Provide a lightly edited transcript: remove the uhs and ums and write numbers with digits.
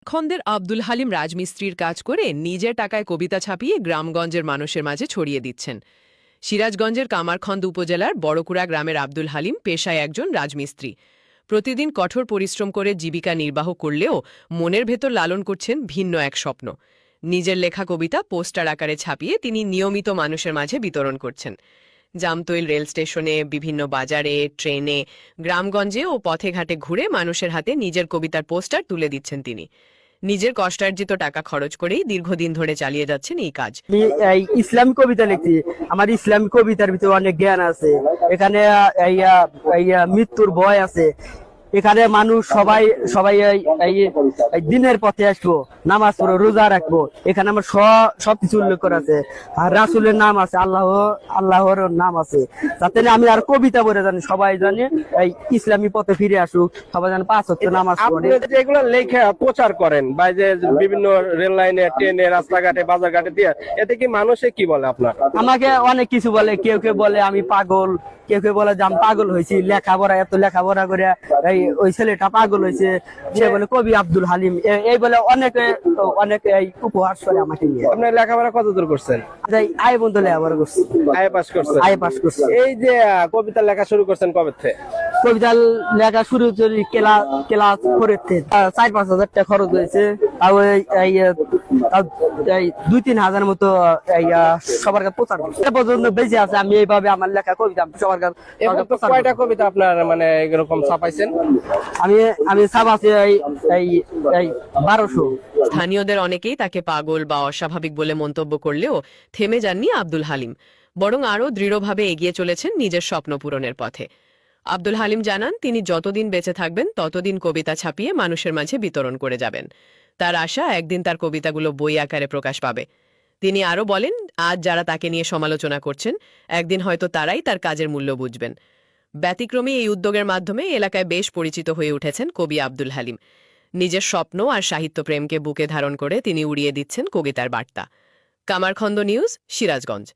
খন্দের আব্দুল হালিম রাজমিস্ত্রির কাজ করে নিজের টাকায় কবিতা ছাপিয়ে গ্রামগঞ্জের মানুষের মাঝে ছড়িয়ে দিচ্ছেন। সিরাজগঞ্জের কামারখন্দ উপজেলার বড়কুড়া গ্রামের আব্দুল হালিম পেশায় একজন রাজমিস্ত্রি। প্রতিদিন কঠোর পরিশ্রম করে জীবিকা নির্বাহ করলেও মনের ভেতর লালন করছেন ভিন্ন এক স্বপ্ন। নিজের লেখা কবিতা পোস্টার আকারে ছাপিয়ে তিনি নিয়মিত মানুষের মাঝে বিতরণ করছেন। জামতৈল রেল স্টেশনে, বিভিন্ন বাজারে, ট্রেনে, গ্রামগঞ্জে ও পথে ঘাটে ঘুরে মানুষের হাতে নিজের কবিতার পোস্টার তুলে দিচ্ছেন তিনি। নিজের কষ্টার্জিত টাকা খরচ করেই দীর্ঘদিন ধরে চালিয়ে যাচ্ছেন এই কাজ। আমি এই ইসলামিক কবিতা লিখছি। আমার ইসলামিক কবিতার ভিতরে অনেক জ্ঞান আছে। এখানে মৃত্যুর ভয় আছে। এখানে মানুষ সবাই সবাই এই দিনের পথে আসবো, নামাজ পড়ো, রোজা রাখবো। এখানে আমার সবকিছু উল্লেখ করা আছে। আর রাসূলের নাম আছে, আল্লাহর নাম আছে। যাতে আমি আর কবিতা বলে জানি, সবাই জানে এই ইসলামী পথে ফিরে আসুক, সবাই জানে 5 ওয়াক্ত নামাজ পড়ে। আপনি যে এগুলো লেখা প্রচার করেন বা যে বিভিন্ন রেল লাইনে, ট্রেনে, রাস্তাঘাটে, বাজারঘাটে দিয়ে, এতে কি মানুষে কি বলে আপনার? আমাকে অনেক কিছু বলে। কেউ কেউ বলে আমি পাগল, কেউ কেউ বলে যে আমি পাগল হয়েছি, লেখাপড়া এত লেখাপড়া করে ওই ছেলেটা পাগল হয়েছে। সে বলে কবি আব্দুল হালিম, এই বলে অনেকে এই উপহাস করে আমাকে নিয়ে। আপনি লেখাপড়া কত দূর করছেন? আয় বন্ধু লেখাপড়া করছি, আইএ পাস করছেন? আয় পাস করছি। এই যে কবিতা লেখা শুরু করছেন কবে থেকে? কবিতা লেখা শুরু করি ক্লাস 4 থেকে। 4-5 হাজার টাকা খরচ হয়েছে। আর এই 2-3 হাজার মতো সবার কাছে প্রচার করছি। এ পর্যন্ত বেঁচে আছে। আমি এইভাবে আমার লেখা কবিতা সবার কাছে প্রচার কয়টা কবিতা আপনার মানে এরকম ছাপাইছেন? আমি ছাপাচ্ছি এই 1200। স্থানীয়দের অনেকেই তাকে পাগল বা অস্বাভাবিক বলে মন্তব্য করলেও থেমে যাননি আব্দুল হালিম, বরং আরও দৃঢ়ভাবে এগিয়ে চলেছেন নিজের স্বপ্ন পূরণের পথে। আব্দুল হালিম জানান, তিনি যতদিন বেঁচে থাকবেন ততদিন কবিতা ছাপিয়ে মানুষের মাঝে বিতরণ করে যাবেন। তার আশা, একদিন তার কবিতাগুলো বই আকারে প্রকাশ পাবে। তিনি আরও বলেন, আজ যারা তাকে নিয়ে সমালোচনা করছেন, একদিন হয়তো তারাই তার কাজের মূল্য বুঝবেন। ব্যতিক্রমী এই উদ্যোগের মাধ্যমে এলাকায় বেশ পরিচিত হয়ে উঠেছেন কবি আব্দুল হালিম। নিজের স্বপ্ন আর সাহিত্যপ্রেমকে বুকে ধারণ করে তিনি উড়িয়ে দিচ্ছেন কবিতার বার্তা। কামারখন্দ নিউজ, সিরাজগঞ্জ।